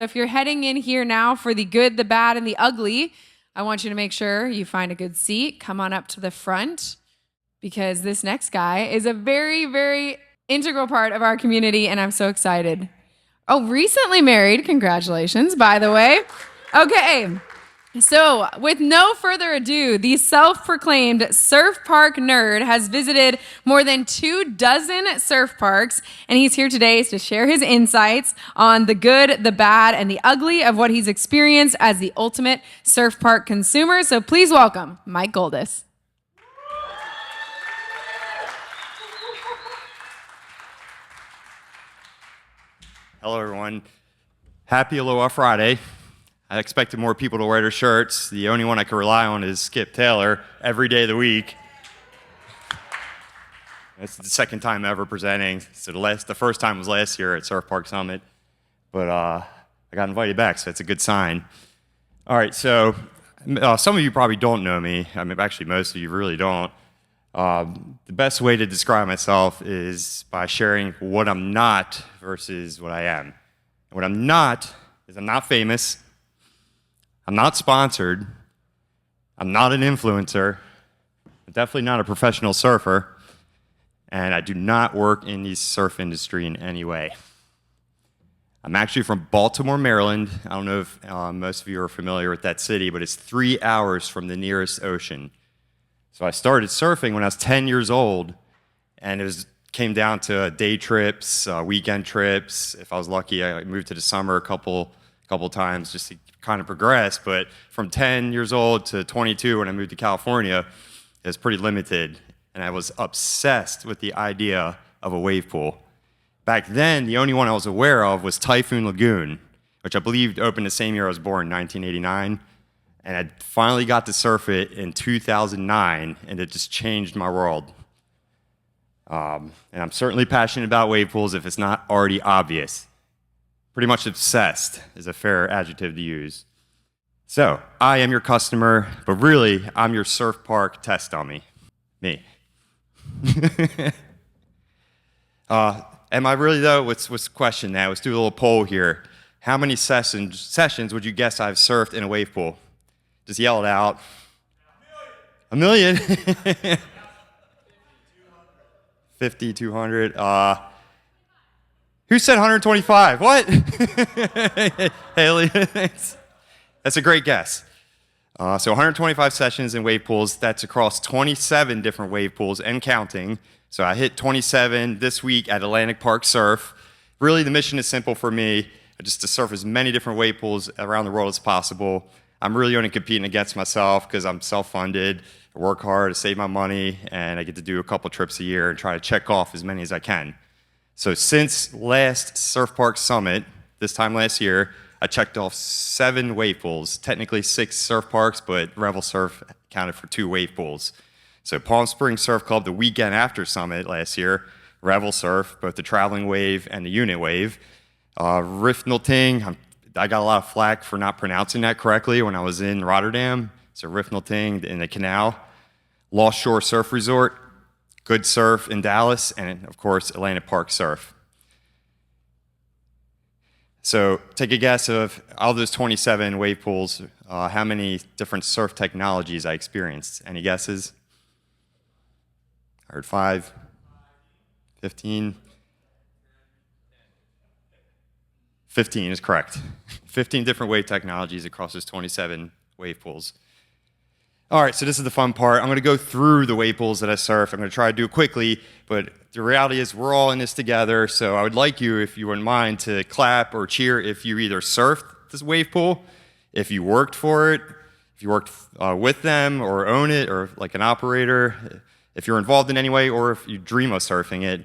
If you're heading in here now for the good, the bad, and the ugly, I want you to make sure you find a good seat. Come on up to the front because this next guy is a very, very integral part of our community, and I'm so excited. Oh, recently married. Congratulations, by the way. Okay. So, with no further ado, the self-proclaimed surf park nerd has visited more than 24 surf parks, and he's here today to share his insights on the good, the bad, and the ugly of what he's experienced as the ultimate surf park consumer. So please welcome Mike Goldis. Hello, everyone. Happy Aloha Friday. I expected more people to wear their shirts. The only one I could rely on is Skip Taylor every day of the week. It's the second time ever presenting. So the first time was last year at Surf Park Summit, but I got invited back, so that's a good sign. All right, so some of you probably don't know me. I mean, actually, most of you really don't. The best way to describe myself is by sharing what I'm not versus what I am. And what I'm not is I'm not famous. I'm not sponsored. I'm not an influencer. I'm definitely not a professional surfer. And I do not work in the surf industry in any way. I'm actually from Baltimore, Maryland. I don't know if most of you are familiar with that city, but it's 3 hours from the nearest ocean. So I started surfing when I was 10 years old, and it came down to day trips, weekend trips. If I was lucky, I moved to the summer a couple times just to kind of progress. But from 10 years old to 22 when I moved to California, it was pretty limited, and I was obsessed with the idea of a wave pool. Back then, the only one I was aware of was Typhoon Lagoon, which I believe opened the same year I was born, 1989. And I finally got to surf it in 2009, and it just changed my world. And I'm certainly passionate about wave pools if it's not already obvious. Pretty much obsessed is a fair adjective to use. So, I am your customer, but really, I'm your surf park test dummy. Me. Am I really, though? What's the question now? Let's do a little poll here. How many sessions would you guess I've surfed in a wave pool? Just yell it out. A million? 50, 200. Who said 125? What? Haley. That's a great guess. So 125 sessions in wave pools. That's across 27 different wave pools and counting. So I hit 27 this week at Atlantic Park Surf. Really, the mission is simple for me, just to surf as many different wave pools around the world as possible. I'm really only competing against myself because I'm self-funded. I work hard to save my money, and I get to do a couple trips a year and try to check off as many as I can. So since last Surf Park Summit, this time last year, I checked off 7 wave pools, technically 6 surf parks, but Revel Surf counted for 2 wave pools. So Palm Springs Surf Club the weekend after Summit last year, Revel Surf, both the traveling wave and the unit wave. Rifnelting, I got a lot of flack for not pronouncing that correctly when I was in Rotterdam. So Rifnelting in the canal. Lost Shore Surf Resort, Good Surf in Dallas, and of course, Atlantic Park Surf. So take a guess of all those 27 wave pools, how many different surf technologies I experienced. Any guesses? I heard 5, 15. 15 is correct. 15 different wave technologies across those 27 wave pools. All right, so this is the fun part. I'm going to go through the wave pools that I surf. I'm going to try to do it quickly, but the reality is we're all in this together, so I would like you, if you wouldn't mind, to clap or cheer if you either surfed this wave pool, if you worked for it, if you worked with them or own it, or like an operator, if you're involved in any way, or if you dream of surfing it.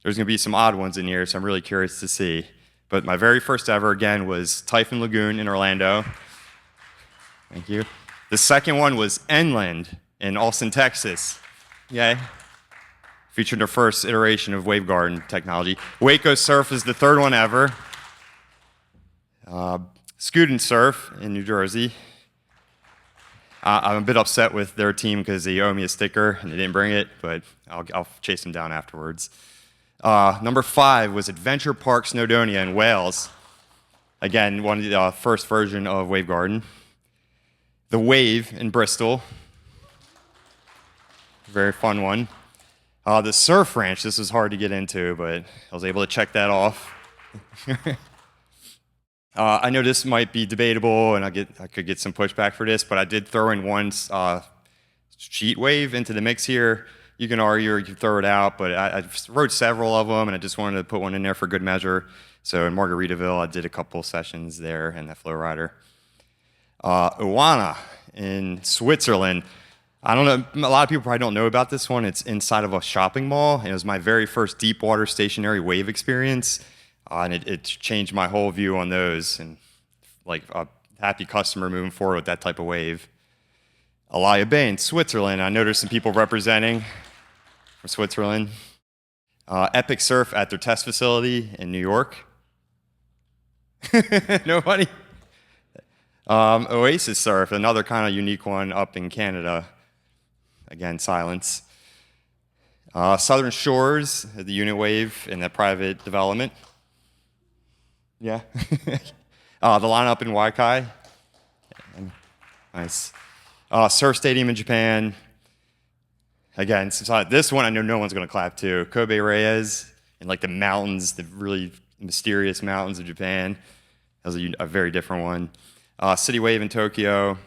There's going to be some odd ones in here, so I'm really curious to see. But my very first ever, again, was Typhoon Lagoon in Orlando. Thank you. The second one was Enland in Austin, Texas. Yay. Featured the first iteration of wave garden technology. Waco Surf is the third one ever. Scoot Surf in New Jersey. I'm a bit upset with their team because they owe me a sticker and they didn't bring it, but I'll chase them down afterwards. Number 5 was Adventure Park Snowdonia in Wales. Again, one of the first version of Wave Garden. The Wave in Bristol. Very fun one. The Surf Ranch, this was hard to get into, but I was able to check that off. I know this might be debatable, and I could get some pushback for this, but I did throw in one sheet wave into the mix here. You can argue or you can throw it out, but I wrote several of them, and I just wanted to put one in there for good measure. So in Margaritaville, I did a couple sessions there in that flow rider. Oana in Switzerland. I don't know, a lot of people probably don't know about this one. It's inside of a shopping mall. It was my very first deep water stationary wave experience, and it changed my whole view on those, and like a happy customer moving forward with that type of wave. Alaya Bay in Switzerland. I know there's some people representing from Switzerland. Epic Surf at their test facility in New York. Nobody? Oasis Surf, another kind of unique one up in Canada. Again, silence. Southern Shores, the unit wave in that private development. Yeah. The lineup in Waikai. Nice. Surf Stadium in Japan. Again, this one I know no one's going to clap to. Kobe Reyes in like the mountains, the really mysterious mountains of Japan. That was a very different one. City Wave in Tokyo.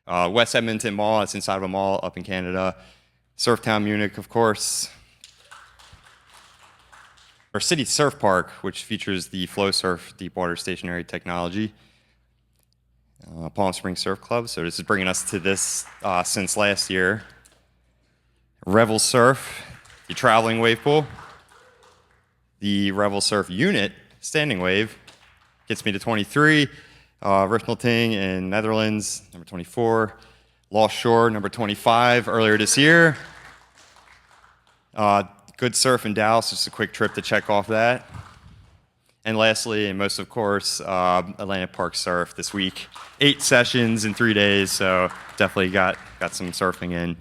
West Edmonton Mall, it's inside of a mall up in Canada. Surftown Munich, of course. Our City Surf Park, which features the Flow Surf deepwater stationary technology. Palm Springs Surf Club, so this is bringing us to this since last year. Revel Surf, the traveling wave pool. The Revel Surf unit, standing wave, gets me to 23. Rifmelting in Netherlands, number 24. Lost Shore, number 25, earlier this year. Good Surf in Dallas, just a quick trip to check off that. And lastly, and most of course, Atlantic Park Surf this week. 8 sessions in 3 days, so definitely got some surfing in.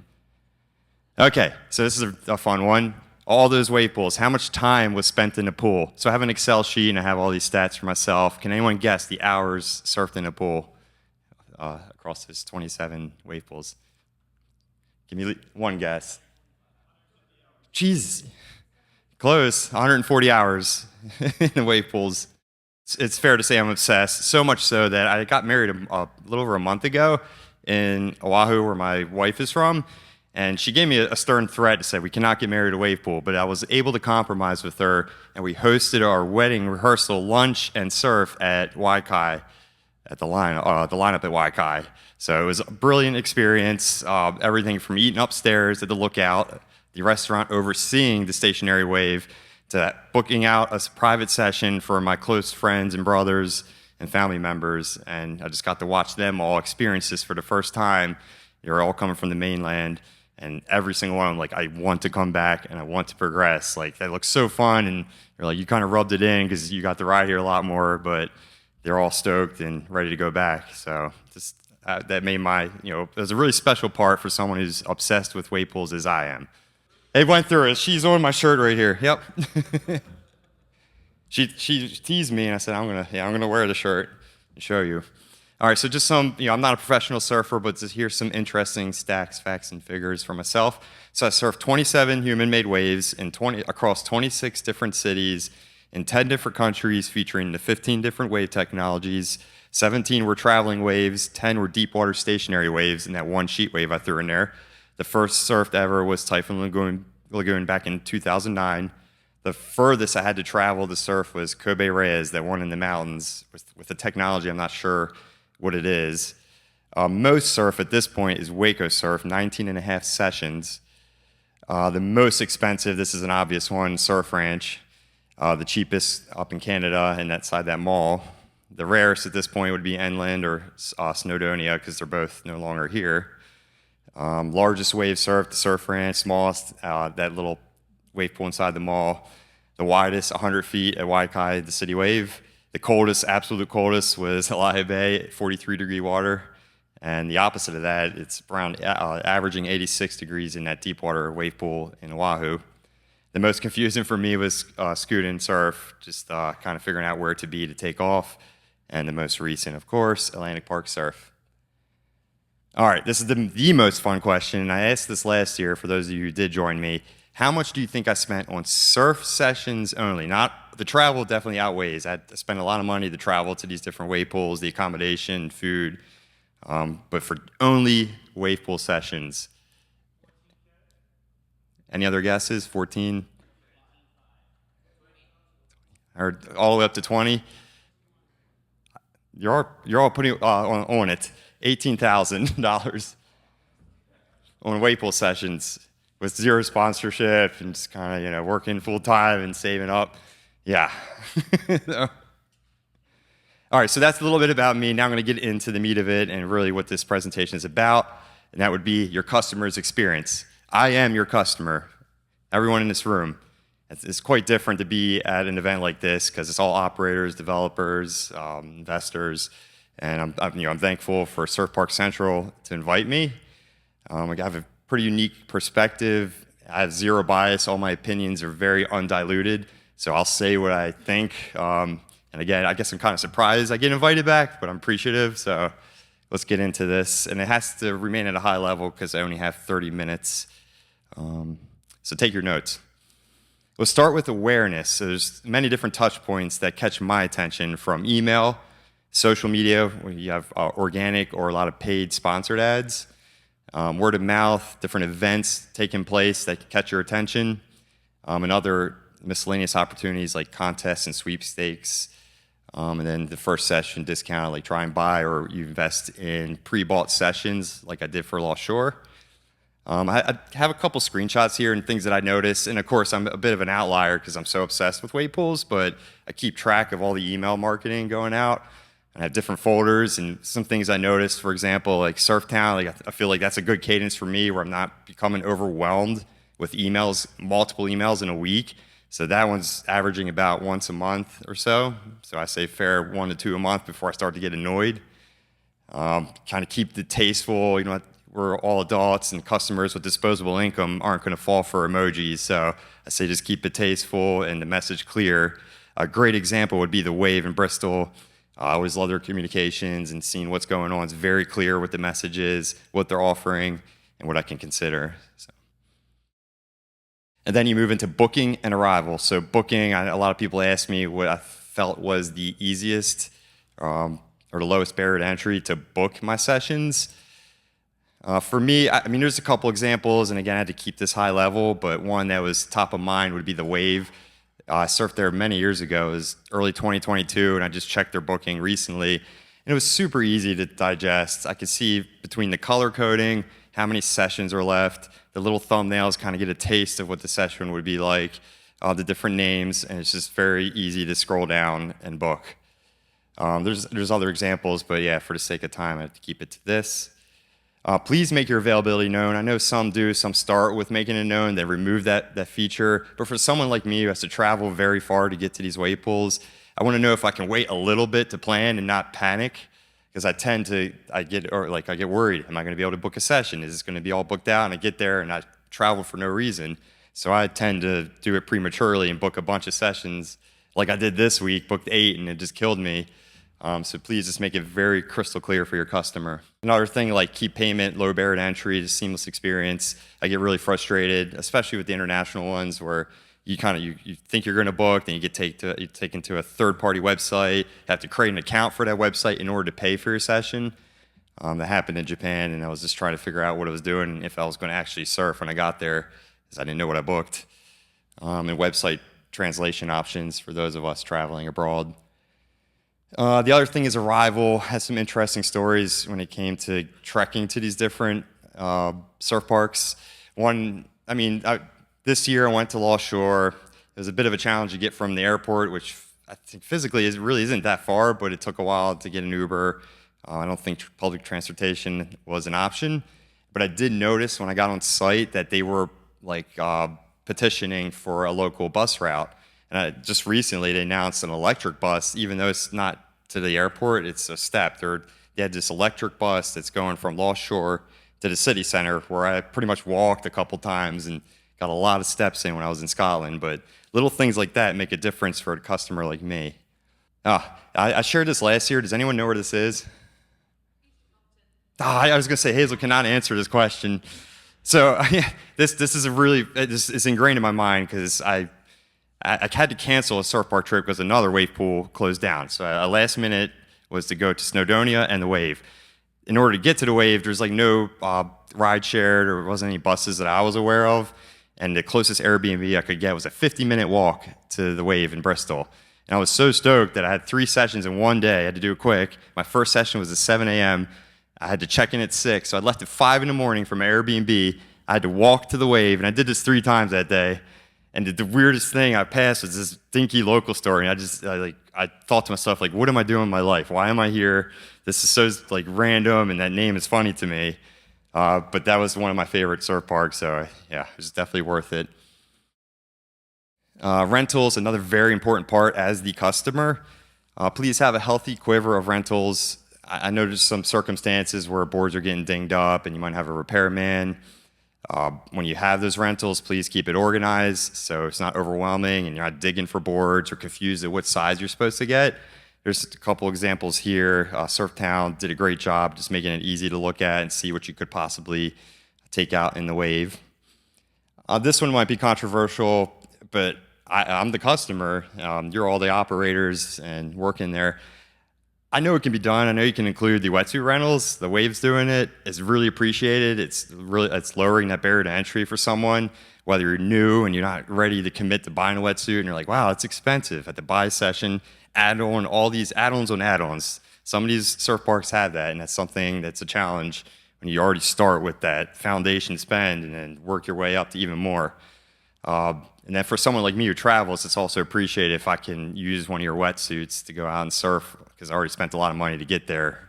Okay, so this is a fun one. All those wave pools, how much time was spent in the pool? So I have an Excel sheet and I have all these stats for myself. Can anyone guess the hours surfed in a pool across those 27 wave pools? Give me one guess. Jeez, close, 140 hours in the wave pools. It's fair to say I'm obsessed, so much so that I got married a little over a month ago in Oahu, where my wife is from. And she gave me a stern threat to say, we cannot get married at a wave pool. But I was able to compromise with her, and we hosted our wedding rehearsal lunch and surf at Waikai, at the lineup at Waikai. So it was a brilliant experience. Everything from eating upstairs at the lookout, the restaurant overseeing the stationary wave, to booking out a private session for my close friends and brothers and family members. And I just got to watch them all experience this for the first time. They're all coming from the mainland. And every single one, I'm like, I want to come back and I want to progress. Like, that looks so fun. And you're like, you kind of rubbed it in because you got to ride here a lot more, but they're all stoked and ready to go back. So just that made my, it was a really special part for someone who's obsessed with wave pools as I am. They went through it. She's on my shirt right here. Yep. She teased me and I said, I'm gonna wear the shirt and show you. All right, so just some, I'm not a professional surfer, but here's some interesting stats, facts, and figures for myself. So I surfed 27 human-made waves across 26 different cities in 10 different countries, featuring the 15 different wave technologies. 17 were traveling waves, 10 were deep water stationary waves, and that one sheet wave I threw in there. The first surfed ever was Typhoon Lagoon back in 2009. The furthest I had to travel to surf was Kobe Reyes, that one in the mountains, with the technology I'm not sure what it is. Most surf at this point is Waco Surf, 19 and a half sessions. The most expensive, this is an obvious one, Surf Ranch. The cheapest up in Canada and outside that mall. The rarest at this point would be Enland or Snowdonia, because they're both no longer here. Largest wave surf, the Surf Ranch. Smallest, that little wave pool inside the mall. The widest, 100 feet at Waikai, the City Wave. The coldest, absolute coldest, was Alaya Bay, 43-degree water. And the opposite of that, it's around averaging 86 degrees in that deep water wave pool in Oahu. The most confusing for me was Scoot and Surf, just kind of figuring out where to be to take off. And the most recent, of course, Atlantic Park Surf. All right, this is the most fun question, and I asked this last year for those of you who did join me. How much do you think I spent on surf sessions only? Not the travel definitely outweighs. I spent a lot of money to travel to these different wave pools, the accommodation, food, but for only wave pool sessions. Any other guesses? 14? Or all the way up to 20? You're all putting on it. $18,000 on wave pool sessions with zero sponsorship and just kind of working full time and saving up. Yeah. All right, so that's a little bit about me. Now I'm going to get into the meat of it and really what this presentation is about, and that would be your customer's experience. I am your customer, everyone in this room. It's quite different to be at an event like this because it's all operators, developers, investors, and I'm thankful for Surf Park Central to invite me. I have a pretty unique perspective. I have zero bias. All my opinions are very undiluted, so I'll say what I think. And again, I guess I'm kind of surprised I get invited back, but I'm appreciative. So let's get into this, and it has to remain at a high level because I only have 30 minutes. So take your notes. We'll start with awareness. So there's many different touch points that catch my attention, from email, social media, where you have organic or a lot of paid sponsored ads, word of mouth, different events taking place that catch your attention, and other miscellaneous opportunities like contests and sweepstakes, and then the first session discount, like try and buy, or you invest in pre-bought sessions like I did for Lost Shore. I have a couple screenshots here and things that I noticed, and of course I'm a bit of an outlier because I'm so obsessed with wave pools, but I keep track of all the email marketing going out. I have different folders, and some things I noticed, for example, like Surftown, I feel like that's a good cadence for me where I'm not becoming overwhelmed with emails, multiple emails in a week. So that one's averaging about once a month or so. So I say fair 1 to 2 a month before I start to get annoyed. Kind of keep it tasteful. We're all adults, and customers with disposable income aren't going to fall for emojis. So I say just keep it tasteful and the message clear. A great example would be the Wave in Bristol. I always love their communications and seeing what's going on. It's very clear what the message is, what they're offering, and what I can consider. So. And then you move into booking and arrival. So booking, a lot of people ask me what I felt was the easiest or the lowest barrier to entry to book my sessions. For me, there's a couple examples, and again, I had to keep this high level, but one that was top of mind would be the Wave. I surfed there many years ago. It was early 2022, and I just checked their booking recently, and it was super easy to digest. I could see between the color coding, how many sessions are left, the little thumbnails kind of get a taste of what the session would be like, the different names, and it's just very easy to scroll down and book. There's other examples, but yeah, for the sake of time, I have to keep it to this. Please make your availability known. I know some do, some start with making it known, then remove that feature. But for someone like me who has to travel very far to get to these wave pools, I want to know if I can wait a little bit to plan and not panic, because I get worried. Am I going to be able to book a session? Is this going to be all booked out and I get there and I travel for no reason? So I tend to do it prematurely and book a bunch of sessions like I did this week, booked 8, and it just killed me. So please just make it very crystal clear for your customer. Another thing, like keep payment, low barrier to entry, just seamless experience. I get really frustrated, especially with the international ones where you think you're going to book, then you get taken to a third-party website, have to create an account for that website in order to pay for your session. That happened in Japan, and I was just trying to figure out what I was doing and if I was going to actually surf when I got there, because I didn't know what I booked. And website translation options for those of us traveling abroad. The other thing is arrival. Has some interesting stories when it came to trekking to these different surf parks. This year I went to Lost Shore. It was a bit of a challenge to get from the airport, which I think physically really isn't that far, but it took a while to get an Uber. I don't think public transportation was an option. But I did notice when I got on site that they were petitioning for a local bus route. And just recently they announced an electric bus, even though it's not to the airport, it's a step. They had this electric bus that's going from Lost Shore to the city center, where I pretty much walked a couple times and got a lot of steps in when I was in Scotland, but little things like that make a difference for a customer like me. I shared this last year. Does anyone know where this is? I was going to say Hazel cannot answer this question. So this is ingrained in my mind because I had to cancel a surf park trip because another wave pool closed down. So a last minute was to go to Snowdonia and the wave. In order to get to the wave, there's like no ride shared, or there wasn't any buses that I was aware of. And the closest Airbnb I could get was a 50-minute walk to the wave in Bristol. And I was so stoked that I had 3 sessions in one day. I had to do it quick. My first session was at 7 a.m. I had to check in at 6, so I left at 5 in the morning from Airbnb. I had to walk to the wave, and I did this 3 times that day. And the weirdest thing I passed was this dinky local store, and I thought to myself, like, what am I doing in my life? Why am I here? This is so like random, and that name is funny to me. But that was one of my favorite surf parks, so yeah, it was definitely worth it. Rentals, another very important part as the customer. Please have a healthy quiver of rentals. I know there's some circumstances where boards are getting dinged up and you might have a repairman. When you have those rentals, please keep it organized so it's not overwhelming and you're not digging for boards or confused at what size you're supposed to get. There's a couple examples here. Surftown did a great job just making it easy to look at and see what you could possibly take out in the wave. This one might be controversial, but I'm the customer. You're all the operators and working there. I know it can be done. I know you can include the wetsuit rentals. The wave's doing it. It's really appreciated. It's lowering that barrier to entry for someone, whether you're new and you're not ready to commit to buying a wetsuit and you're like, wow, it's expensive. At the buy session, add on all these add-ons on add-ons. Some of these surf parks have that, and that's something that's a challenge when you already start with that foundation spend and then work your way up to even more. And then for someone like me who travels, it's also appreciated if I can use one of your wetsuits to go out and surf because I already spent a lot of money to get there.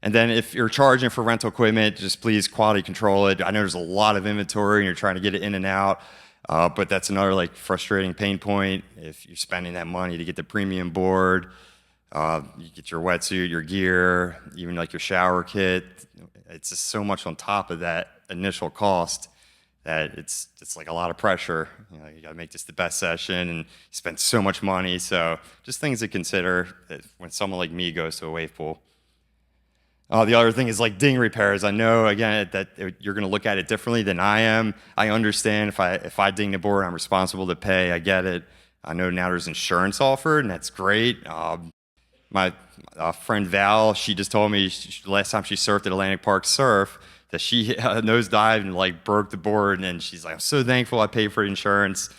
And then if you're charging for rental equipment, just please quality control it. I know there's a lot of inventory and you're trying to get it in and out, but that's another like frustrating pain point. If you're spending that money to get the premium board, you get your wetsuit, your gear, even like your shower kit, it's just so much on top of that initial cost that it's like a lot of pressure. You gotta make this the best session and you spend so much money. So just things to consider when someone like me goes to a wave pool. The other thing is like ding repairs. I know, again, that you're gonna look at it differently than I am. I understand if I ding the board, I'm responsible to pay. I get it. I know now there's insurance offered, and that's great. My friend Val, she just told me last time she surfed at Atlantic Park Surf, that she nosedived and like broke the board, and she's like, I'm so thankful I paid for insurance,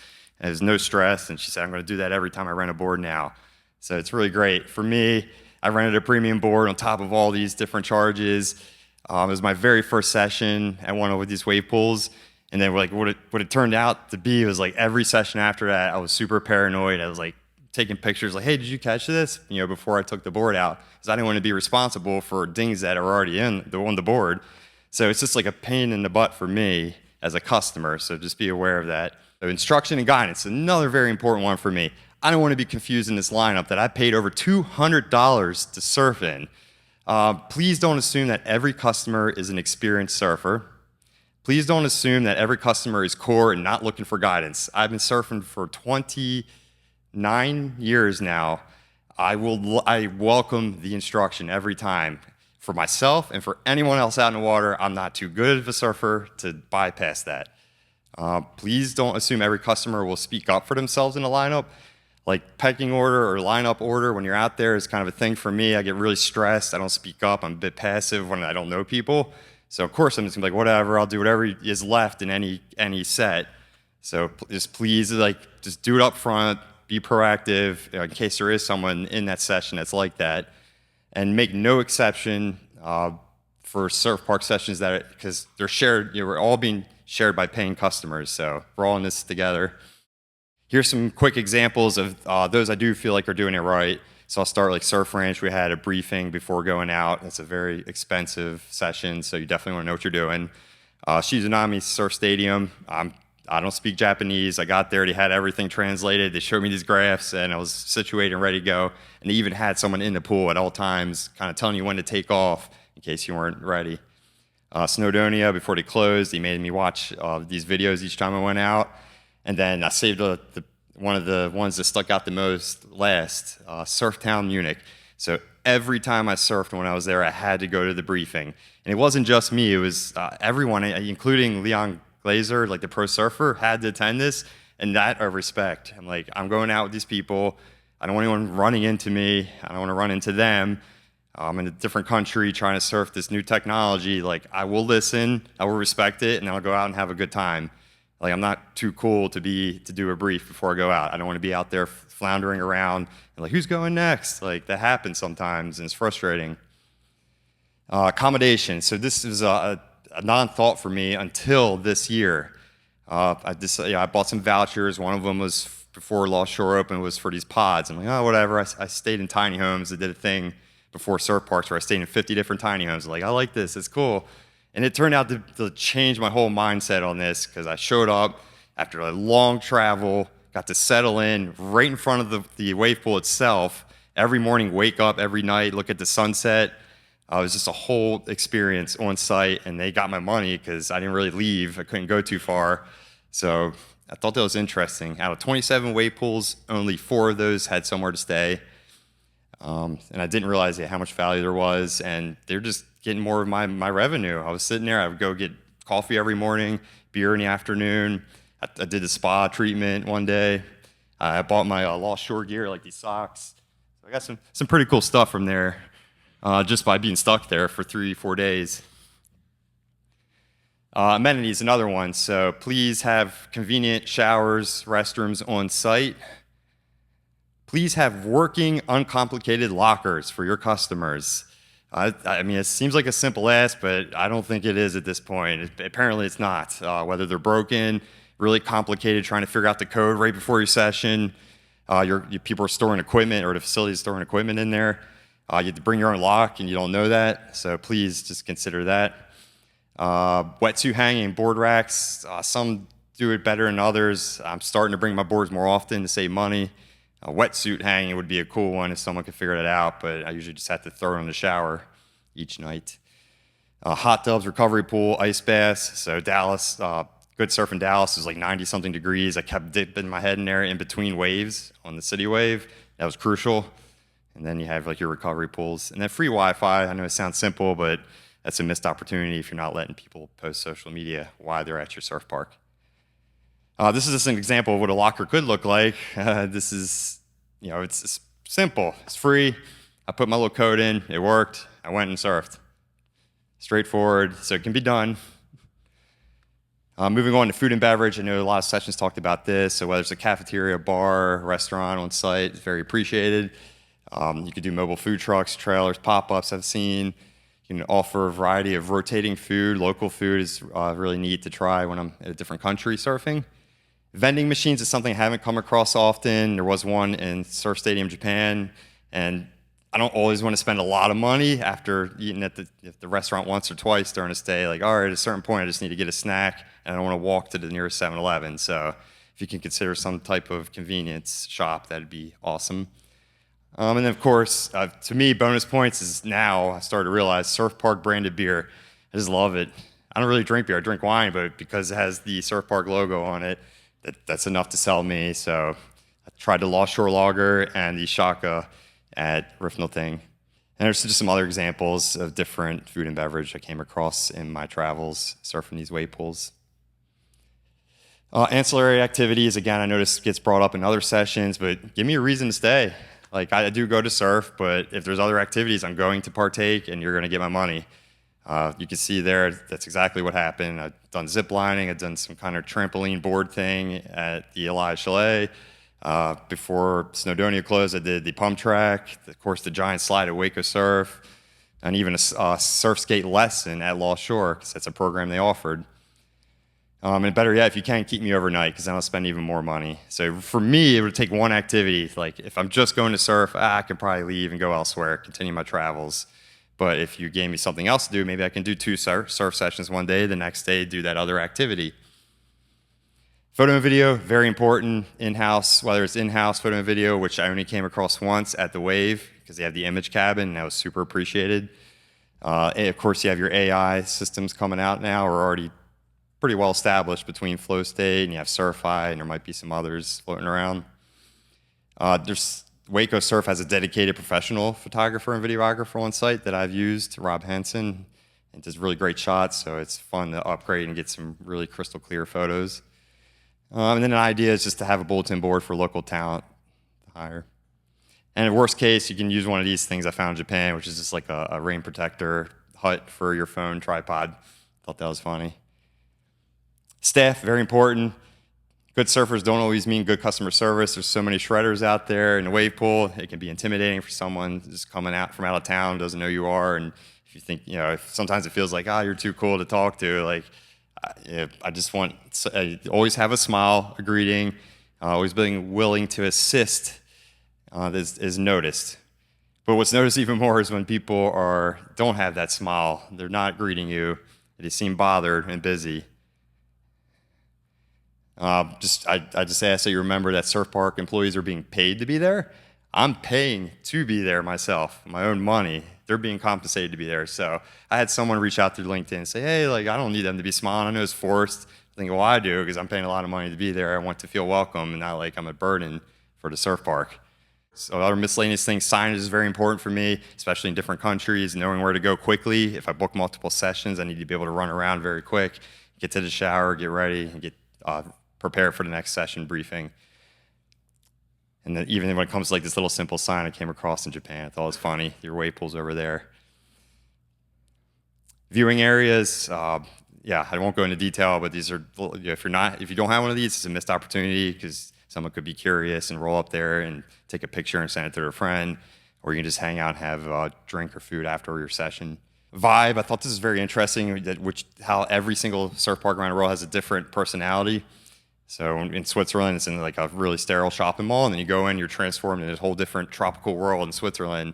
and there's no stress, and she said, I'm gonna do that every time I rent a board now. So it's really great. For me, I rented a premium board on top of all these different charges. It was my very first session at one of these wave pools, and then like what it turned out to be was like every session after that, I was super paranoid. I was like taking pictures like, hey, did you catch this? Before I took the board out, because I didn't want to be responsible for dings that are already on the board. So it's just like a pain in the butt for me as a customer, so just be aware of that. So instruction and guidance, another very important one for me. I don't want to be confused in this lineup that I paid over $200 to surf in. Please don't assume that every customer is an experienced surfer. Please don't assume that every customer is core and not looking for guidance. I've been surfing for 29 years now. I welcome the instruction every time. For myself and for anyone else out in the water, I'm not too good of a surfer to bypass that. Please don't assume every customer will speak up for themselves in a lineup. Like pecking order or lineup order when you're out there is kind of a thing for me. I get really stressed. I don't speak up. I'm a bit passive when I don't know people. So of course I'm just gonna be like, whatever, I'll do whatever is left in any set. So just please just do it up front, be proactive in case there is someone in that session that's like that. And make no exception for surf park sessions because they're shared. We're all being shared by paying customers, so we're all in this together. Here's some quick examples of those I do feel like are doing it right. So I'll start like Surf Ranch. We had a briefing before going out. It's a very expensive session, so you definitely want to know what you're doing. Shizunami Surf Stadium. I don't speak Japanese. I got there, they had everything translated. They showed me these graphs, and I was situated and ready to go. And they even had someone in the pool at all times kind of telling you when to take off in case you weren't ready. Snowdonia, before they closed, he made me watch these videos each time I went out. And then I saved one of the ones that stuck out the most last, Surf Town Munich. So every time I surfed when I was there, I had to go to the briefing. And it wasn't just me, it was everyone, including Leon Glazer, like the pro surfer, had to attend this. And that I respect. I'm like, I'm going out with these people. I don't want anyone running into me. I don't want to run into them. I'm in a different country trying to surf this new technology. Like, I will listen, I will respect it, and I'll go out and have a good time. Like, I'm not too cool to do a brief before I go out. I don't want to be out there floundering around and like, who's going next? Like, that happens sometimes, and it's frustrating. Accommodation. So this is a non-thought for me until this year. I bought some vouchers. One of them was before Lost Shore opened, was for these pods. I'm like, oh, whatever. I stayed in tiny homes. I did a thing before surf parks where I stayed in 50 different tiny homes. Like, I like this. It's cool. And it turned out to change my whole mindset on this, because I showed up after a long travel, got to settle in right in front of the wave pool itself. Every morning, wake up every night, look at the sunset. It was just a whole experience on site, and they got my money because I didn't really leave. I couldn't go too far. So I thought that was interesting. Out of 27 wave pools, only 4 of those had somewhere to stay. And I didn't realize how much value there was, and they're just getting more of my revenue. I was sitting there, I would go get coffee every morning, beer in the afternoon. I did a spa treatment one day. I bought my Lost Shore gear, like these socks. So I got some pretty cool stuff from there, just by being stuck there for 3-4 days. Amenities, another one. So please have convenient showers, restrooms on site. Please have working, uncomplicated lockers for your customers. I mean, it seems like a simple ask, but I don't think it is at this point. Apparently it's not. Whether they're broken, really complicated, trying to figure out the code right before your session, your people are storing equipment, or the facility is storing equipment in there. You have to bring your own lock, and you don't know that, so please just consider that. Wetsuit hanging, board racks. Some do it better than others. I'm starting to bring my boards more often to save money. Wetsuit hanging would be a cool one if someone could figure it out, but I usually just have to throw it in the shower each night. Hot tubs, recovery pool, ice baths. So Dallas, good surf in Dallas is like 90-something degrees. I kept dipping my head in there in between waves on the city wave. That was crucial. And then you have like your recovery pools. And then free Wi-Fi. I know it sounds simple, but that's a missed opportunity if you're not letting people post social media while they're at your surf park. This is just an example of what a locker could look like. This is, it's simple. It's free. I put my little code in. It worked. I went and surfed. Straightforward, so it can be done. Moving on to food and beverage. I know a lot of sessions talked about this. So whether it's a cafeteria, bar, restaurant on site, it's very appreciated. You could do mobile food trucks, trailers, pop-ups I've seen. You can offer a variety of rotating food. Local food is really neat to try when I'm in a different country surfing. Vending machines is something I haven't come across often. There was one in Surf Stadium, Japan, and I don't always want to spend a lot of money after eating at the restaurant once or twice during a stay. Like, all right, at a certain point, I just need to get a snack, and I don't want to walk to the nearest 7-Eleven. So if you can consider some type of convenience shop, that'd be awesome. And then, of course, to me, bonus points is now I started to realize surf park branded beer. I just love it. I don't really drink beer. I drink wine, but because it has the surf park logo on it, that's enough to sell me. So I tried the Lost Shore Lager and the Shaka at Riffnelting. And there's just some other examples of different food and beverage I came across in my travels surfing these wave pools. Ancillary activities, again, I notice gets brought up in other sessions, but give me a reason to stay. Like, I do go to surf, but if there's other activities, I'm going to partake, and you're going to get my money. You can see there, that's exactly what happened. I've done zip lining. I've done some kind of trampoline board thing at the Eli Chalet. Before Snowdonia closed, I did the pump track, of course, the giant slide at Waco Surf, and even a surf skate lesson at Lost Shore, because that's a program they offered. And better yet, if you can, keep me overnight, because then I'll spend even more money. So for me, it would take one activity. Like, if I'm just going to surf, I can probably leave and go elsewhere, continue my travels. But if you gave me something else to do, maybe I can do 2 surf sessions one day, the next day do that other activity. Photo and video, very important in-house, whether it's in-house photo and video, which I only came across once at the Wave, because they have the image cabin, and that was super appreciated. And of course, you have your AI systems coming out now, or already pretty well established between Flow State, and you have Surfi, and there might be some others floating around. There's Waco Surf has a dedicated professional photographer and videographer on site that I've used, Rob Henson, and does really great shots, so it's fun to upgrade and get some really crystal clear photos. And then an idea is just to have a bulletin board for local talent to hire. And in worst case, you can use one of these things I found in Japan, which is just like a rain protector hut for your phone tripod. Thought that was funny. Staff, very important. Good surfers don't always mean good customer service. There's so many shredders out there in the wave pool. It can be intimidating for someone just coming out from out of town, doesn't know who you are. And if you think, sometimes it feels like, you're too cool to talk to. Like, I just want, always have a smile, a greeting, always being willing to assist is noticed. But what's noticed even more is when people don't have that smile. They're not greeting you. They seem bothered and busy. I just ask that you remember that surf park employees are being paid to be there. I'm paying to be there myself, my own money. They're being compensated to be there. So I had someone reach out through LinkedIn and say, hey, I don't need them to be smiling. I know it's forced. I think, well, I do, because I'm paying a lot of money to be there. I want to feel welcome and not like I'm a burden for the surf park. So other miscellaneous things, signage is very important for me, especially in different countries, knowing where to go quickly. If I book multiple sessions, I need to be able to run around very quick, get to the shower, get ready, and get prepared for the next session briefing. And then even when it comes to this little simple sign I came across in Japan, I thought it was funny. Your wave pool's over there. Viewing areas, I won't go into detail, but these are, if you don't have one of these, it's a missed opportunity because someone could be curious and roll up there and take a picture and send it to their friend, or you can just hang out and have a drink or food after your session. Vibe, I thought this is very interesting, how every single surf park around the world has a different personality. So in Switzerland, it's in a really sterile shopping mall, and then you go in, you're transformed in a whole different tropical world in Switzerland.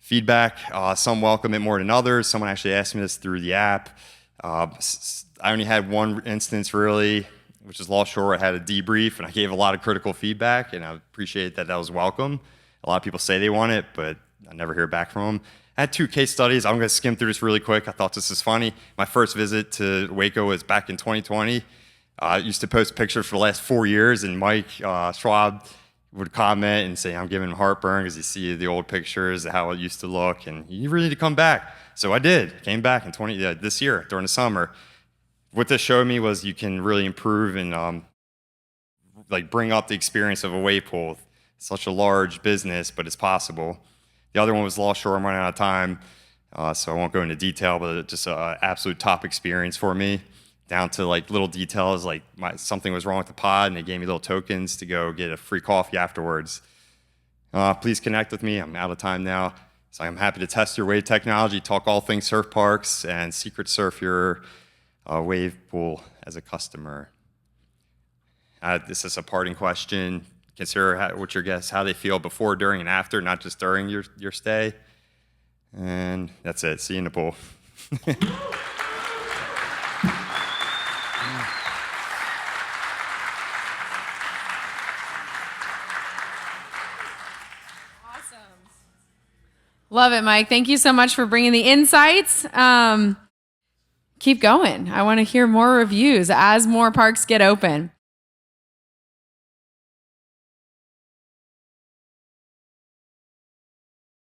Feedback, some welcome it more than others. Someone actually asked me this through the app. I only had one instance really, which is Lost Shore. I had a debrief, and I gave a lot of critical feedback, and I appreciate that was welcome. A lot of people say they want it, but I never hear back from them. I had 2 case studies. I'm going to skim through this really quick. I thought this was funny. My first visit to Waco was back in 2020. I used to post pictures for the last 4 years, and Mike Schwab would comment and say, I'm giving him heartburn because you see the old pictures, how it used to look, and you really need to come back. So I did. Came back in this year during the summer. What this showed me was you can really improve and bring up the experience of a wave pool. It's such a large business, but it's possible. The other one was Lost Shore. I'm running out of time, so I won't go into detail, but it's just an absolute top experience for me, down to little details, something was wrong with the pod, and they gave me little tokens to go get a free coffee afterwards. Please connect with me. I'm out of time now, so I'm happy to test your wave technology, talk all things surf parks, and secret surf your wave pool as a customer. This is a parting question. Consider what your guests, how they feel before, during, and after, not just during your stay. And that's it. See you in the pool. Love it, Mike. Thank you so much for bringing the insights. Keep going. I want to hear more reviews as more parks get open.